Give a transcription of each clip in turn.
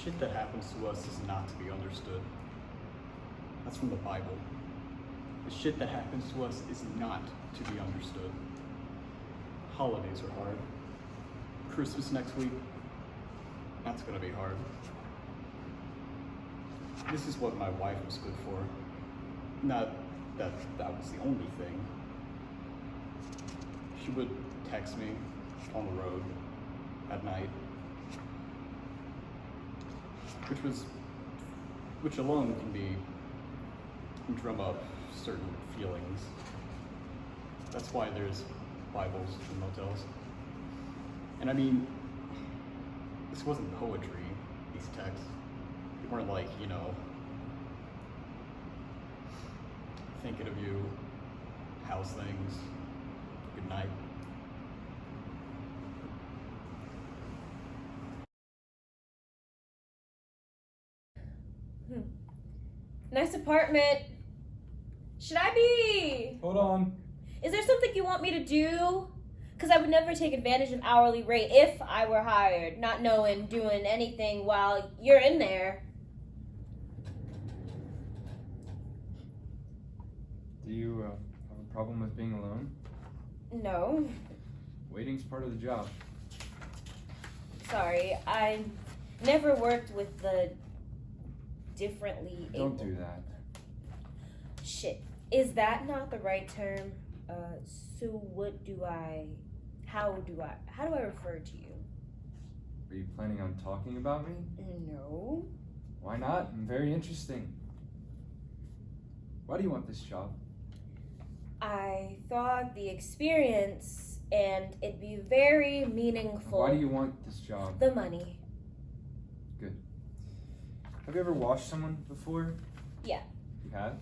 shit that happens to us is not to be understood. That's from the Bible. The shit that happens to us is not to be understood. Holidays are hard. Christmas next week, that's gonna be hard. This is what my wife was good for. Not that that was the only thing. She would text me on the road at night, which alone can drum up certain feelings. That's why there's Bibles in motels. And I mean, this wasn't poetry, these texts. They weren't like, thinking of you, how's things, good night. Nice apartment. Should I be? Hold on. Is there something you want me to do? Because I would never take advantage of hourly rate if I were hired, not knowing, doing anything while you're in there. Do you have a problem with being alone? No. Waiting's part of the job. Sorry, I never worked with the differently able. Don't do that. Shit. Is that not the right term? So how do I refer to you? Are you planning on talking about me? No. Why not? I'm very interesting. Why do you want this job? I thought the experience and it'd be very meaningful. Why do you want this job? The money. Good. Have you ever washed someone before? Yeah. You have?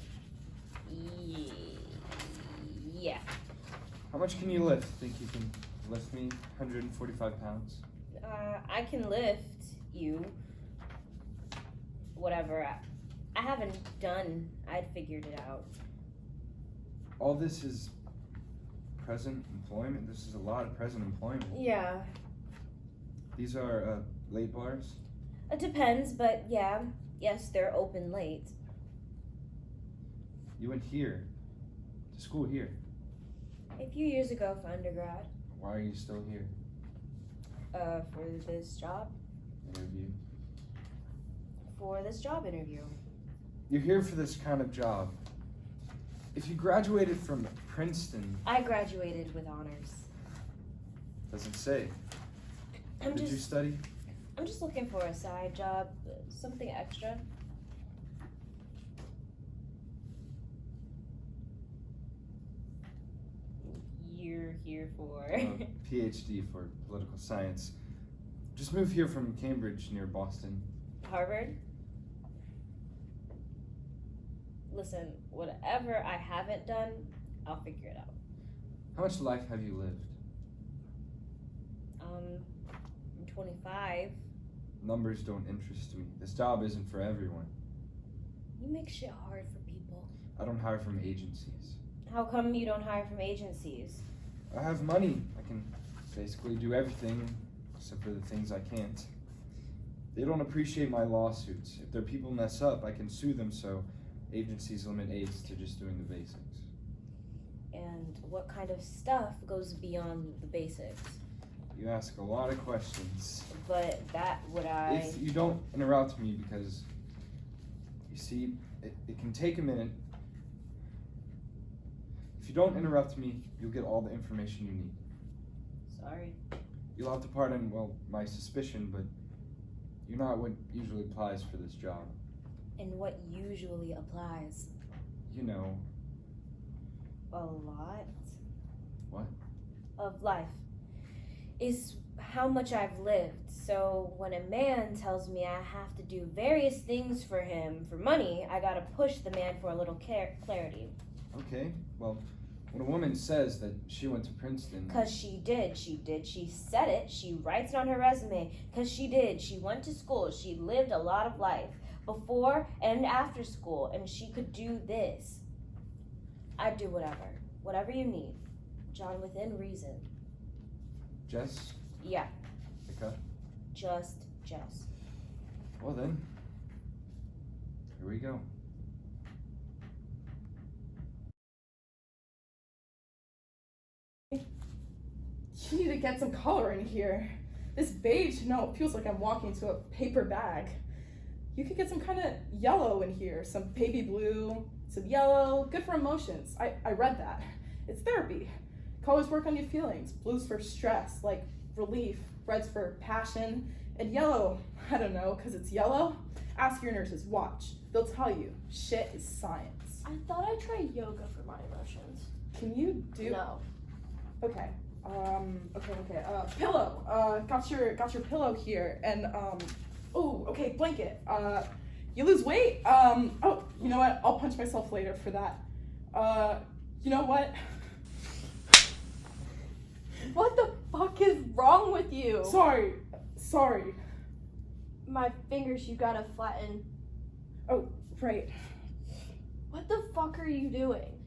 Yeah. How much can you lift? Think you can lift me 145 pounds? I can lift you. Whatever. I haven't done. I'd figured it out. All this is present employment? This is a lot of present employment. Yeah. These are late bars? It depends, but yeah. Yes, they're open late. You went here, to school here. A few years ago for undergrad. Why are you still here? For this job. Interview. For this job interview. You're here for this kind of job. If you graduated from Princeton... I graduated with honors. Doesn't say. What did you study? I'm just looking for a side job, something extra. You're here for? PhD for political science. Just moved here from Cambridge near Boston. Harvard? Listen, whatever I haven't done, I'll figure it out. How much life have you lived? I'm 25. Numbers don't interest me. This job isn't for everyone. You make shit hard for people. I don't hire from agencies. How come you don't hire from agencies? I have money. I can basically do everything except for the things I can't. They don't appreciate my lawsuits. If their people mess up, I can sue them, so agencies limit aides to just doing the basics. And what kind of stuff goes beyond the basics? You ask a lot of questions. But If you don't interrupt me, because, you see, it can take a minute. If you don't interrupt me, you'll get all the information you need. Sorry. You'll have to pardon, my suspicion, but you're not what usually applies for this job. And what usually applies? You know. A lot? What? Of life. Is how much I've lived. So when a man tells me I have to do various things for him for money, I gotta push the man for a little clarity. Okay, well, when a woman says that she went to Princeton... Because she did. She said it. She writes it on her resume. Because she did. She went to school. She lived a lot of life before and after school, and she could do this. I'd do whatever. Whatever you need. John, within reason. Jess? Yeah. Becca? Just Jess. Well then, here we go. You need to get some color in here. This beige, no, it feels like I'm walking to a paper bag. You could get some kind of yellow in here, some baby blue, some yellow, good for emotions. I read that. It's therapy. Colors work on your feelings. Blue's for stress, like relief. Red's for passion. And yellow, I don't know, because it's yellow. Ask your nurses, watch. They'll tell you, shit is science. I thought I'd try yoga for my emotions. Can you do? No. Okay. Okay. Pillow. Got your pillow here, and oh, okay, blanket. You lose weight. Oh, you know what? I'll punch myself later for that. You know what? What the fuck is wrong with you? Sorry. My fingers you gotta flatten. Oh, right. What the fuck are you doing?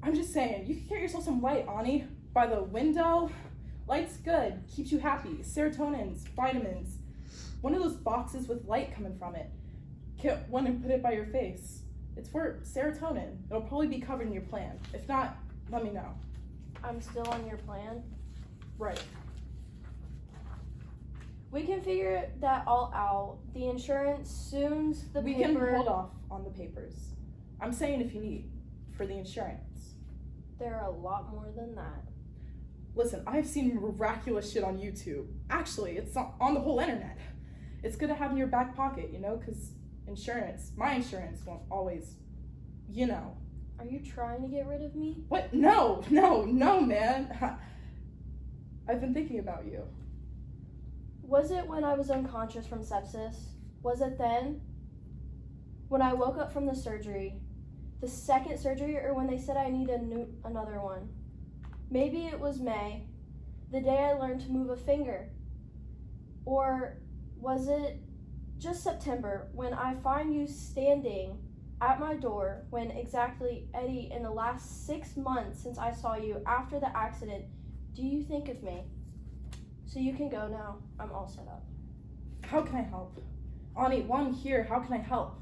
I'm just saying, you can get yourself some light, Ani. By the window. Light's good. Keeps you happy. Serotonins, vitamins. One of those boxes with light coming from it. Get one and put it by your face. It's for serotonin. It'll probably be covered in your plan. If not, let me know. I'm still on your plan. Right. We can figure that all out. The insurance, soon's the We paper. can hold off on the papers. I'm saying if you need. For the insurance. There are a lot more than that. Listen, I've seen miraculous shit on YouTube. Actually, it's on the whole internet. It's good to have in your back pocket, you know, because my insurance won't always, you know. Are you trying to get rid of me? What? No, man. I've been thinking about you. Was it when I was unconscious from sepsis? Was it then? When I woke up from the surgery? The second surgery, or when they said I need another one? Maybe it was May, the day I learned to move a finger. Or was it just September, when I find you standing at my door, when exactly, Eddie, in the last 6 months since I saw you after the accident, do you think of me? So you can go now. I'm all set up. How can I help? Ani, while I'm here, how can I help?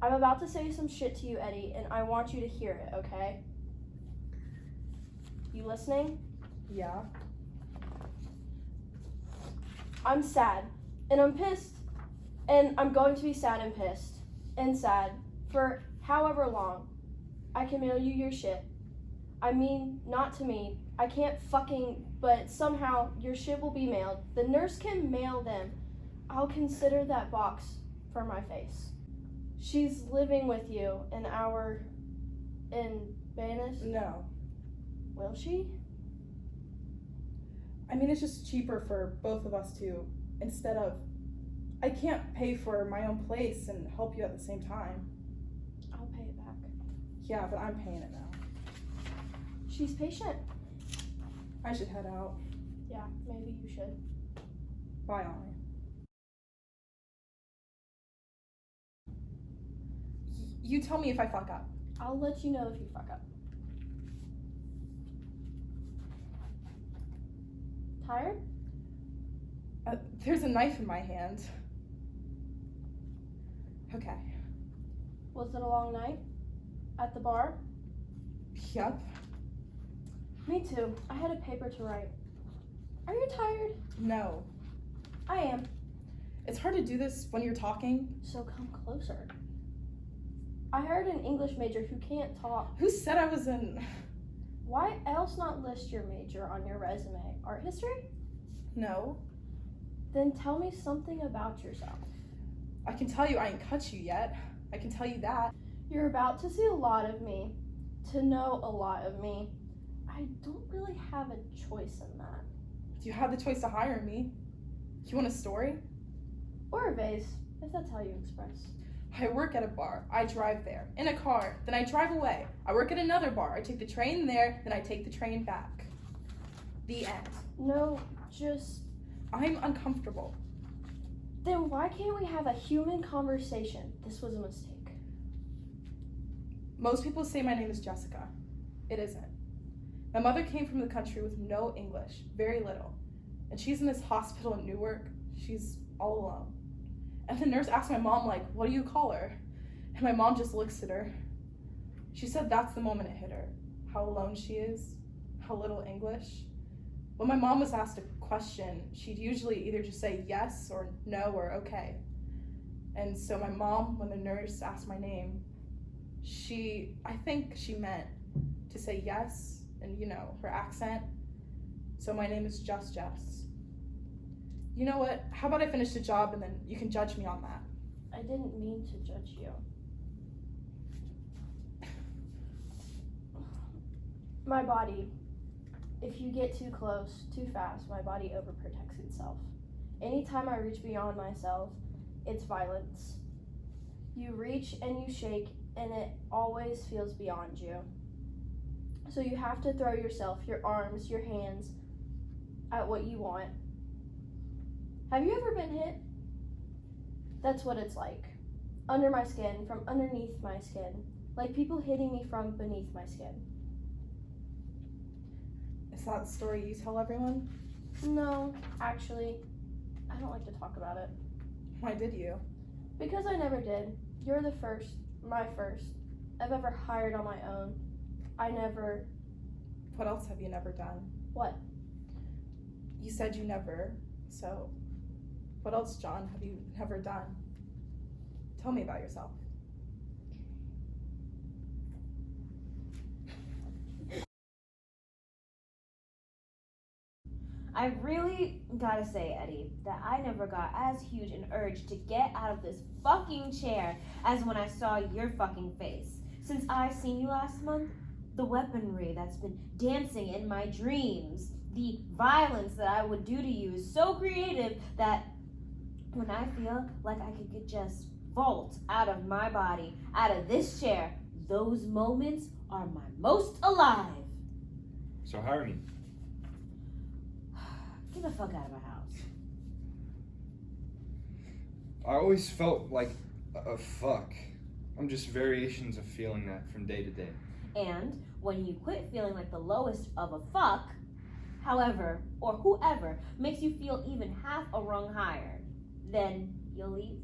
I'm about to say some shit to you, Eddie, and I want you to hear it, okay? You listening? Yeah. I'm sad, and I'm pissed, and I'm going to be sad and pissed, and sad, for however long. I can mail you your shit. I mean, not to me. I can't fucking, but somehow your shit will be mailed. The nurse can mail them. I'll consider that box for my face. She's living with you in Banis? No. Will she? I mean, it's just cheaper for both of us to, instead of, I can't pay for my own place and help you at the same time. I'll pay it back. Yeah, but I'm paying it now. She's patient. I should head out. Yeah, maybe you should. Bye, Ani. You tell me if I fuck up. I'll let you know if you fuck up. Tired? There's a knife in my hand. Okay. Was it a long night? At the bar? Yep. Me too. I had a paper to write. Are you tired? No. I am. It's hard to do this when you're talking. So come closer. I hired an English major who can't talk. Who said I was in... Why else not list your major on your resume? Art history? No. Then tell me something about yourself. I can tell you I ain't cut you yet. I can tell you that. You're about to see a lot of me, to know a lot of me. I don't really have a choice in that. You have the choice to hire me. You want a story? Or a vase, if that's how you express. I work at a bar. I drive there. In a car. Then I drive away. I work at another bar. I take the train there. Then I take the train back. The end. No, just... I'm uncomfortable. Then why can't we have a human conversation? This was a mistake. Most people say my name is Jessica. It isn't. My mother came from the country with no English, very little. And she's in this hospital in Newark. She's all alone. And the nurse asked my mom, like, what do you call her? And my mom just looks at her. She said that's the moment it hit her. How alone she is, how little English. When my mom was asked a question, she'd usually either just say yes or no or okay. And so my mom, when the nurse asked my name, I think she meant to say yes, and her accent. So my name is just Jess. You know what? How about I finish the job and then you can judge me on that? I didn't mean to judge you. My body. If you get too close, too fast, my body overprotects itself. Anytime I reach beyond myself, it's violence. You reach and you shake, and it always feels beyond you. So you have to throw yourself, your arms, your hands, at what you want. Have you ever been hit? That's what it's like. Under my skin, from underneath my skin. Like people hitting me from beneath my skin. Is that the story you tell everyone? No, actually, I don't like to talk about it. Why did you? Because I never did. You're the first, my first, I've ever hired on my own. What else have you never done? What? You said you never, so what else, John, have you never done? Tell me about yourself. I really gotta say, Eddie, that I never got as huge an urge to get out of this fucking chair as when I saw your fucking face. Since I seen you last month, the weaponry that's been dancing in my dreams, the violence that I would do to you is so creative that when I feel like I could just vault out of my body, out of this chair, those moments are my most alive. So hire me. Get the fuck out of my house. I always felt like a fuck. I'm just variations of feeling that from day to day. And when you quit feeling like the lowest of a fuck, however, or whoever makes you feel even half a rung higher, then you'll leave.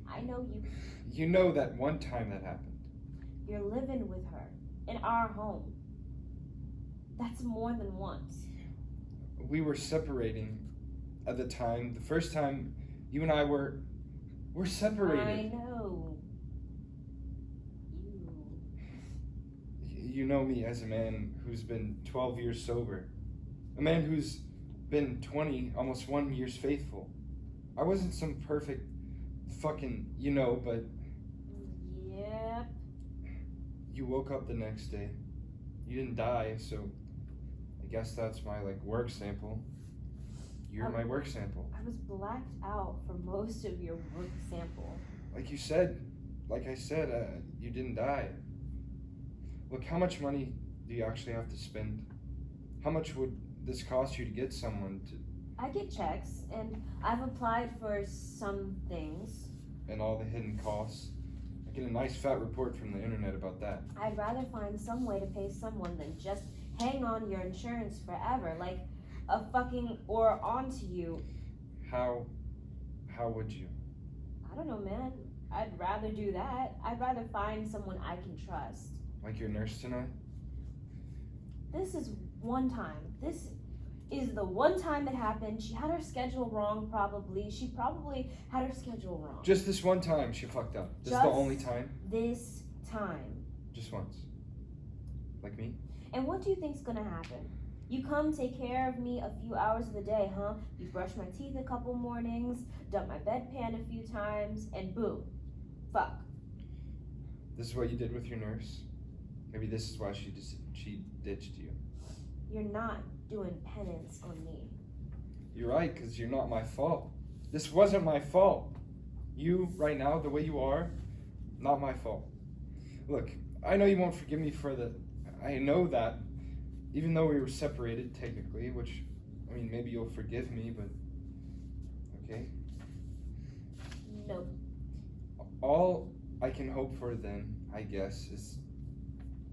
I know you. You know that one time that happened. You're living with her in our home. That's more than once. We were separating at the time. The first time you and I were separated. I know. You know me as a man who's been 12 years sober. A man who's been 20, almost 1 years faithful. I wasn't some perfect fucking, but... Yep. You woke up the next day. You didn't die, so I guess that's my, work sample. You're my work sample. I was blacked out for most of your work sample. Like I said, you didn't die. Look, how much money do you actually have to spend? How much would this cost you to get someone to... I get checks, and I've applied for some things. And all the hidden costs? I get a nice fat report from the internet about that. I'd rather find some way to pay someone than just hang on your insurance forever, like a fucking or onto you. How would you? I don't know, man. I'd rather do that. I'd rather find someone I can trust. Like your nurse tonight? This is one time. This is the one time it happened. She had her schedule wrong, probably. She probably had her schedule wrong. Just this one time she fucked up. This is the only time? This time. Just once. Like me? And what do you think's gonna happen? You come take care of me a few hours of the day, huh? You brush my teeth a couple mornings, dump my bedpan a few times, and boom. Fuck. This is what you did with your nurse? Maybe this is why she ditched you. You're not doing penance on me. You're right, because you're not my fault. This wasn't my fault. You, right now, the way you are, not my fault. Look, I know you won't forgive me for I know that, even though we were separated, technically, which, maybe you'll forgive me, but, okay? No. All I can hope for then, I guess, is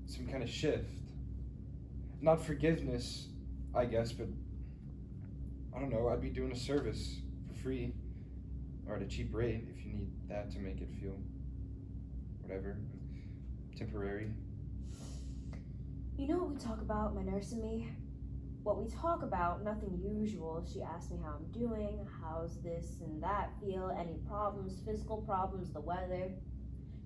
some kind of shift. Not forgiveness, I guess, but I don't know, I'd be doing a service for free. or at a cheap rate if you need that to make it feel whatever, temporary. You know what we talk about, my nurse and me? What we talk about, nothing usual. She asked me how I'm doing, how's this and that feel, any problems, physical problems, the weather.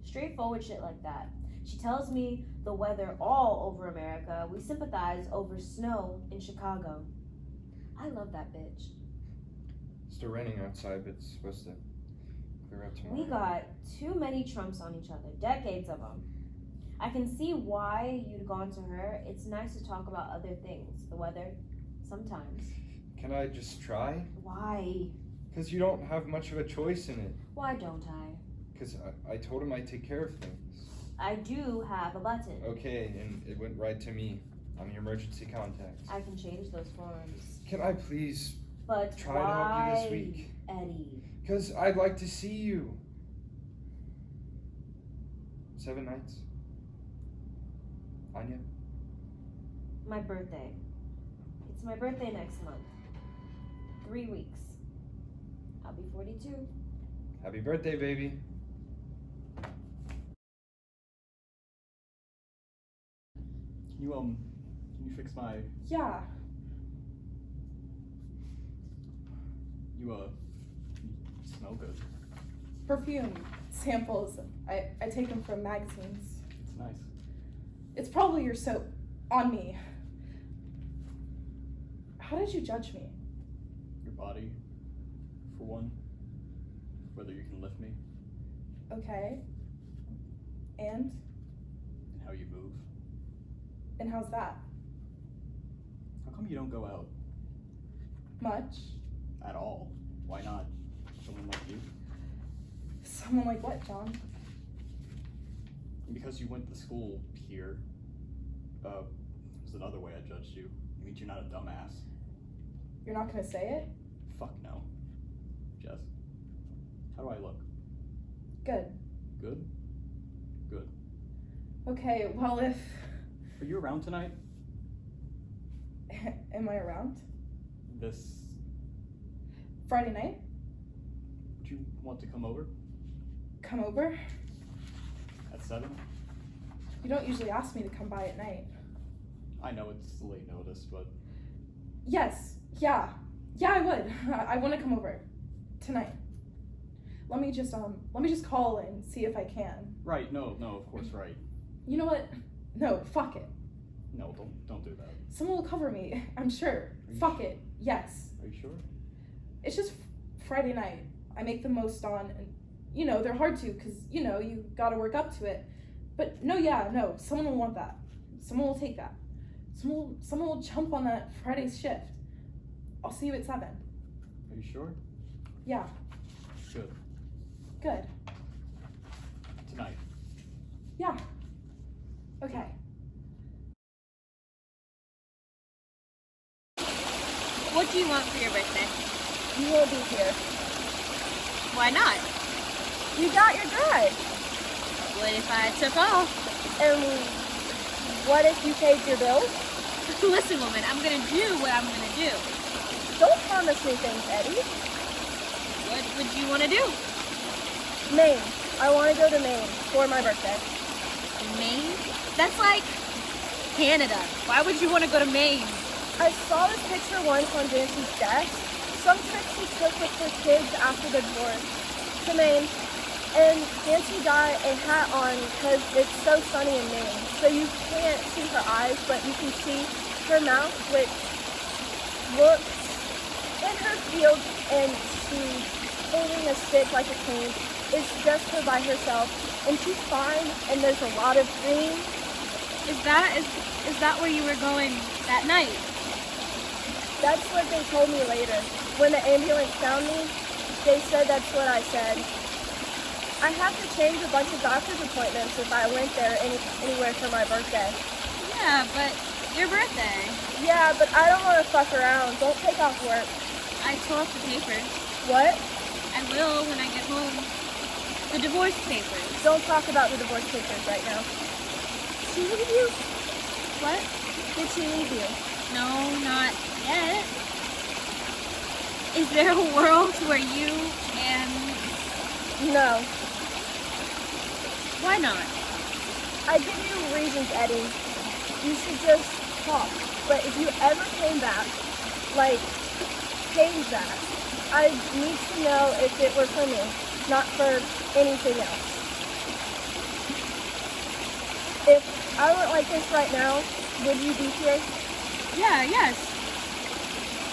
Straightforward shit like that. She tells me the weather all over America. We sympathize over snow in Chicago. I love that bitch. It's still raining outside, but it's supposed to clear up tomorrow. We got too many Trumps on each other, decades of them. I can see why you'd gone to her. It's nice to talk about other things, the weather, sometimes. Can I just try? Why? Because you don't have much of a choice in it. Why don't I? Because I told him I'd take care of things. I do have a button. Okay, and it went right to me. I'm your emergency contact. I can change those forms. Can I please But try to help you this week? Eddie? Because I'd like to see you. 7 nights. Anya? My birthday. It's my birthday next month. 3 weeks. I'll be 42. Happy birthday, baby. Can you fix my, Yeah. you smell good. Perfume samples. I take them from magazines. It's nice. It's probably your soap on me. How did you judge me? Your body, for one. Whether you can lift me, Okay. And and how you move. and how's that? How come you don't go out Much? at all? Why not? Someone like you? Someone like what, John? Because you went to school here, there's another way I judged you. It means you're not a dumbass. You're not gonna say it? Fuck no. Jess, how do I look? Good. Good? Good. Okay, well if Are you around tonight? am I around? This, Friday night? would you want to come over Come over? at 7? You don't usually ask me to come by at night. I know it's late notice, but Yes. Yeah, I would. I want to come over tonight. Let me just call and see if I can. right, no, of course, right. You know what? No, fuck it. No, don't do that. Someone will cover me, I'm sure. Fuck it. Yes. Are you sure? It's just Friday night. I make the most on, and they're hard to, because you gotta work up to it. But no, someone will want that. Someone will take that. Someone will jump on that Friday's shift. I'll see you at 7. Are you sure? Yeah, Good. good. Tonight. Yeah. Okay. What do you want for your birthday? You will be here. Why not? You got your drive. What if I took off? And what if you paid your bills? Listen, woman, I'm gonna do what I'm gonna do. Don't promise me things, Eddie. What would you want to do? Maine. I want to go to Maine for my birthday. Maine? That's like Canada. Why would you want to go to Maine? I saw this picture once on Jancy's desk. Some trick she took with her kids after the divorce to Maine. And Jancy got a hat on because it's so sunny in Maine. So you can't see her eyes, but you can see her mouth, which looks in her field, and she's holding a stick like a cane. It's just her by herself, and she's fine, and there's a lot of green. Is that where you were going that night? That's what they told me later. When the ambulance found me, they said that's what I said. I have to change a bunch of doctor's appointments if I went there anywhere for my birthday. Yeah, but your birthday. Yeah, but I don't want to fuck around. Don't take off work. I tore off the papers. What? I will when I get home. The divorce papers. Don't talk about the divorce papers right now. Did she leave you? What? Did she leave you? No, not yet. Is there a world where you and No. Why not? I give you reasons, Eddie. You should just talk. But if you ever came back, like, came back, I need to know if it were for me, not for anything else. If I went like this right now, would you be here? Yeah, yes.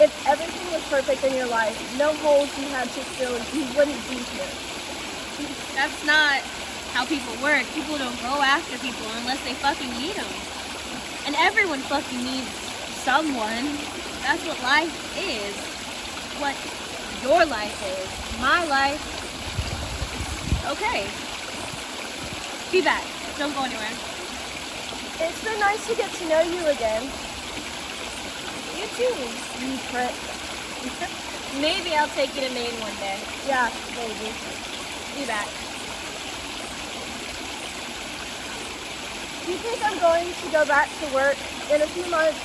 If everything was perfect in your life, no holes you had to fill, you wouldn't be here. That's not how people work. People don't go after people unless they fucking need them. And everyone fucking needs someone. That's what life is. What your life is. My life. Okay. Be back. Don't go anywhere. It's been nice to get to know you again. You too. You prick. Maybe I'll take you to Maine one day. Yeah, maybe. Be back. Do you think I'm going to go back to work in a few months,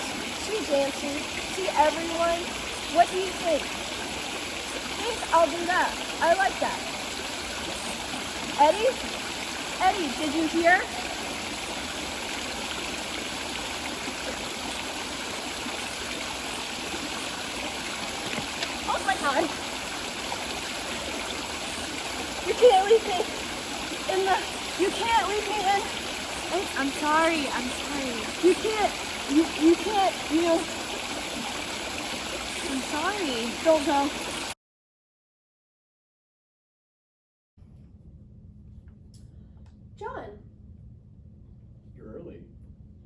see Jancy, see everyone? What do you think? Think I'll do that. I like that. Eddie? Eddie, did you hear? Oh my God. You can't leave me in the, you can't leave me in. I'm sorry. You can't, you can't, you know. I'm sorry. Don't go. John. You're early.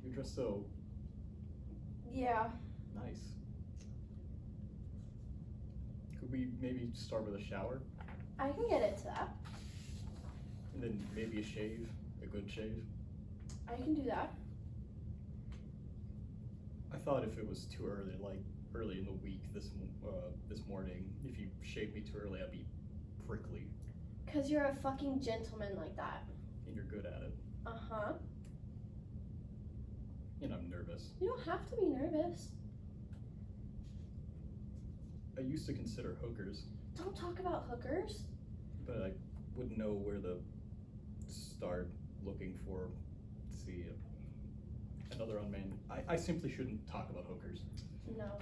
You're dressed so Yeah. nice. Could we maybe start with a shower? I can get into that. And then maybe a shave? A good shave? I can do that. I thought if it was too early, like early in the week this morning, if you shaved me too early, I'd be prickly. 'Cause you're a fucking gentleman like that. And you're good at it. Uh-huh. And I'm nervous. You don't have to be nervous. I used to consider hookers, Don't talk about hookers. but I wouldn't know where to start looking for, see, another unmanned. I simply shouldn't talk about hookers. No.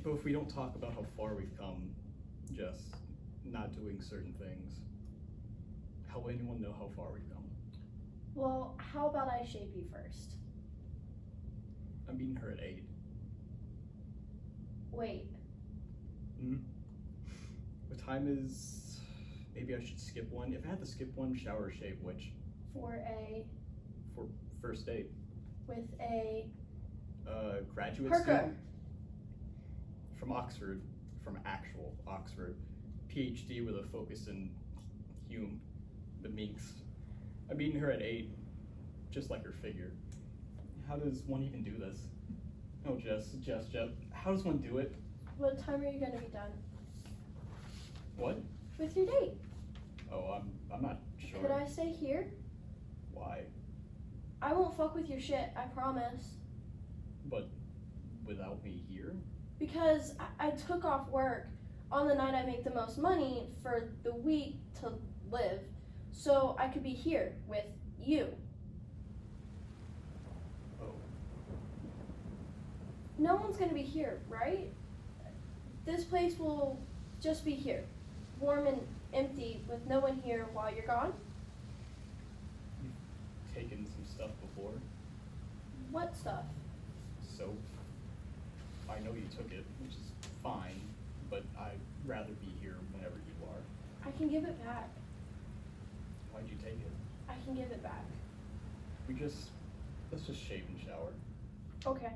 But if we don't talk about how far we've come, just not doing certain things, how will anyone know how far we've come? Well, how about I shape you first? I'm meeting her at 8. Wait. What time is... Maybe I should skip one. If I had to skip one, shower or shave, which? For First date. with a Graduate hooker. student? From Oxford. From actual Oxford. PhD with a focus in Hume. The Minx. I'm meeting her at 8. Just like her figure. How does one even do this? Oh, Jess. How does one do it? What time are you gonna be done? What? With your date? Oh, I'm not sure. Could I stay here? Why? I won't fuck with your shit, I promise. But without me here? Because I took off work on the night I make the most money for the week to live, so I could be here with you. Oh. No one's gonna be here, right? This place will just be here, warm and empty with no one here while you're gone. You've taken some stuff before. What stuff? Soap. I know you took it, which is fine, but I'd rather be here whenever you are. I can give it back. Why'd you take it? I can give it back. Let's just shave and shower. Okay.